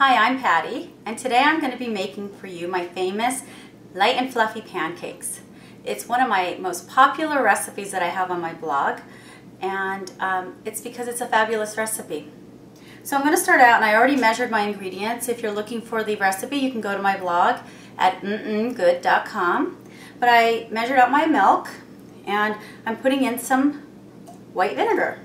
Hi, I'm Patty, and today I'm going to be making for you my famous light and fluffy pancakes. It's one of my most popular recipes that I have on my blog, and it's because it's a fabulous recipe. So I'm going to start out, and I already measured my ingredients. If you're looking for the recipe, you can go to my blog at good.com. But I measured out my milk, and I'm putting in some white vinegar.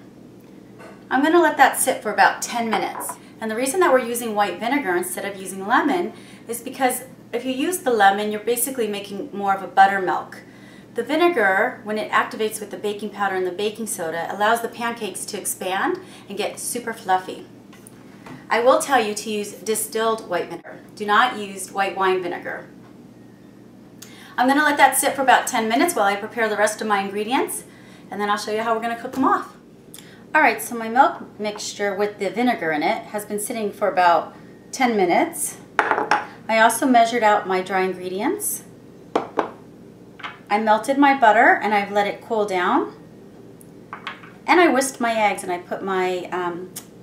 I'm going to let that sit for about 10 minutes. And the reason that we're using white vinegar instead of using lemon is because if you use the lemon, you're basically making more of a buttermilk. The vinegar, when it activates with the baking powder and the baking soda, allows the pancakes to expand and get super fluffy. I will tell you to use distilled white vinegar. Do not use white wine vinegar. I'm going to let that sit for about 10 minutes while I prepare the rest of my ingredients, and then I'll show you how we're going to cook them off. Alright, so my milk mixture with the vinegar in it has been sitting for about 10 minutes. I also measured out my dry ingredients. I melted my butter and I've let it cool down. And I whisked my eggs and I put my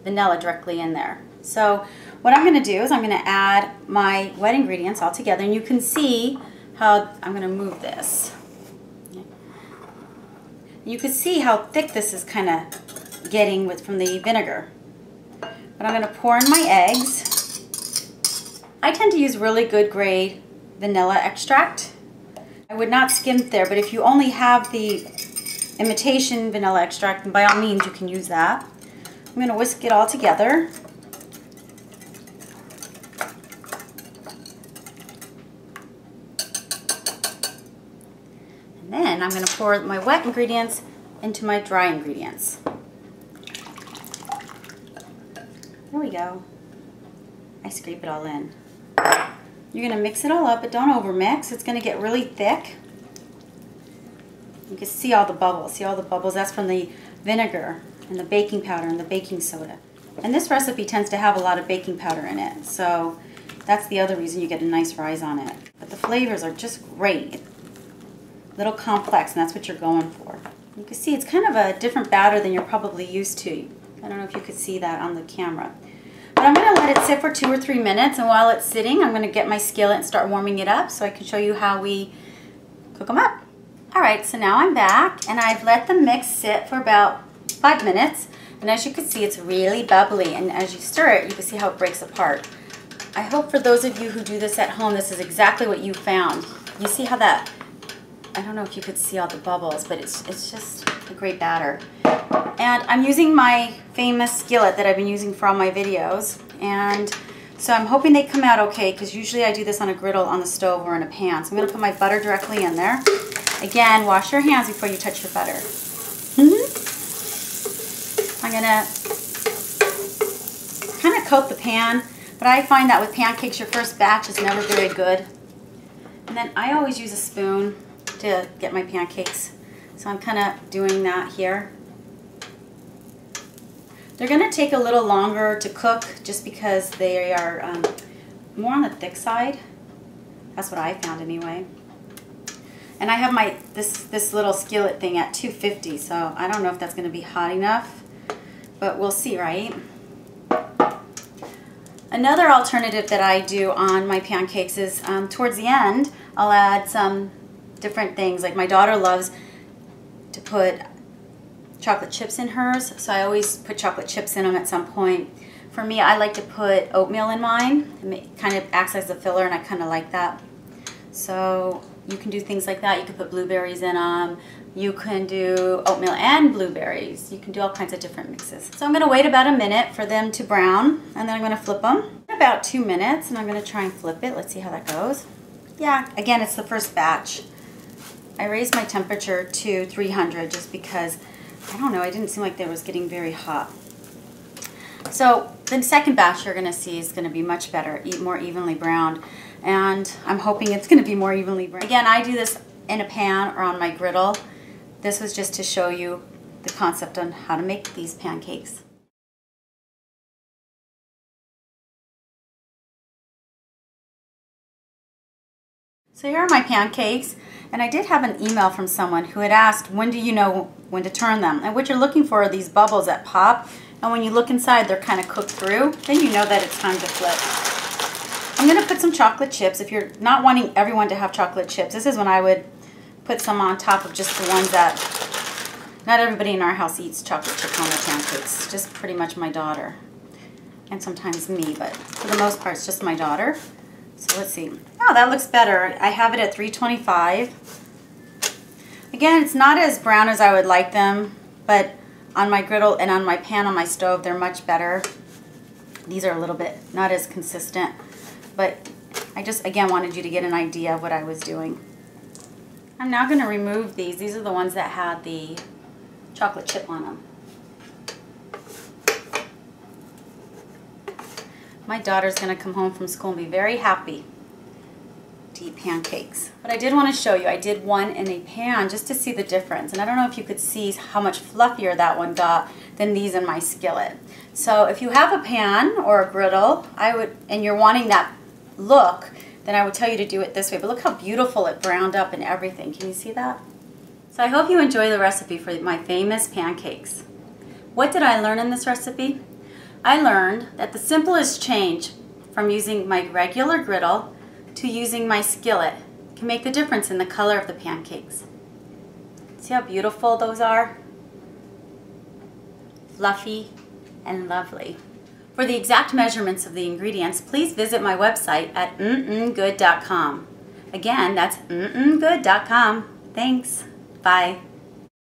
vanilla directly in there. So what I'm going to do is I'm going to add my wet ingredients all together, and you can see how I'm going to move this. You can see how thick this is kind of getting from the vinegar. But I'm going to pour in my eggs. I tend to use really good grade vanilla extract. I would not skim there, but if you only have the imitation vanilla extract, then by all means you can use that. I'm going to whisk it all together. And then I'm going to pour my wet ingredients into my dry ingredients. There we go. I scrape it all in. You're going to mix it all up, but don't over mix. It's going to get really thick. You can see all the bubbles. See all the bubbles? That's from the vinegar and the baking powder and the baking soda. And this recipe tends to have a lot of baking powder in it, so that's the other reason you get a nice rise on it. But the flavors are just great. A little complex, and that's what you're going for. You can see it's kind of a different batter than you're probably used to. I don't know if you could see that on the camera. But I'm going to let it sit for 2 or 3 minutes, and while it's sitting, I'm going to get my skillet and start warming it up so I can show you how we cook them up. Alright, so now I'm back, and I've let the mix sit for about 5 minutes. And as you can see, it's really bubbly, and as you stir it, you can see how it breaks apart. I hope for those of you who do this at home, this is exactly what you found. You see how that, I don't know if you could see all the bubbles, but it's just a great batter. And I'm using my famous skillet that I've been using for all my videos, and so I'm hoping they come out okay, because usually I do this on a griddle on the stove or in a pan. So I'm going to put my butter directly in there. Again, wash your hands before you touch your butter. I'm going to kind of coat the pan, but I find that with pancakes your first batch is never very good. And then I always use a spoon to get my pancakes. So I'm kind of doing that here. They're going to take a little longer to cook just because they are more on the thick side. That's what I found anyway. And I have my this little skillet thing at 250, so I don't know if that's going to be hot enough, but we'll see, right? Another alternative that I do on my pancakes is towards the end, I'll add some different things. Like my daughter loves to put chocolate chips in hers, so I always put chocolate chips in them at some point. For me, I like to put oatmeal in mine. It kind of acts as a filler, and I kind of like that. So you can do things like that. You can put blueberries in them. You can do oatmeal and blueberries. You can do all kinds of different mixes. So I'm going to wait about a minute for them to brown, and then I'm going to flip them. About 2 minutes, and I'm going to try and flip it. Let's see how that goes. Yeah, again, it's the first batch. I raised my temperature to 300 just because, I don't know, I didn't seem like they was getting very hot. So the second batch you're going to see is going to be much better, more evenly browned. And I'm hoping it's going to be more evenly browned. Again, I do this in a pan or on my griddle. This was just to show you the concept on how to make these pancakes. So here are my pancakes, and I did have an email from someone who had asked, when do you know when to turn them? And what you're looking for are these bubbles that pop, and when you look inside, they're kind of cooked through. Then you know that it's time to flip. I'm gonna put some chocolate chips. If you're not wanting everyone to have chocolate chips, this is when I would put some on top of just the ones that, not everybody in our house eats chocolate chips on their pancakes, just pretty much my daughter. And sometimes me, but for the most part, it's just my daughter. So let's see. Oh, that looks better. I have it at 325. Again, it's not as brown as I would like them, but on my griddle and on my pan on my stove, they're much better. These are a little bit not as consistent, but I just, again, wanted you to get an idea of what I was doing. I'm now going to remove these. These are the ones that had the chocolate chip on them. My daughter's going to come home from school and be very happy to eat pancakes. But I did want to show you, I did one in a pan just to see the difference. And I don't know if you could see how much fluffier that one got than these in my skillet. So if you have a pan or a griddle, and you're wanting that look, then I would tell you to do it this way. But look how beautiful it browned up and everything. Can you see that? So I hope you enjoy the recipe for my famous pancakes. What did I learn in this recipe? I learned that the simplest change from using my regular griddle to using my skillet can make the difference in the color of the pancakes. See how beautiful those are? Fluffy and lovely. For the exact measurements of the ingredients, please visit my website at good.com. Again, that's good.com. Thanks. Bye.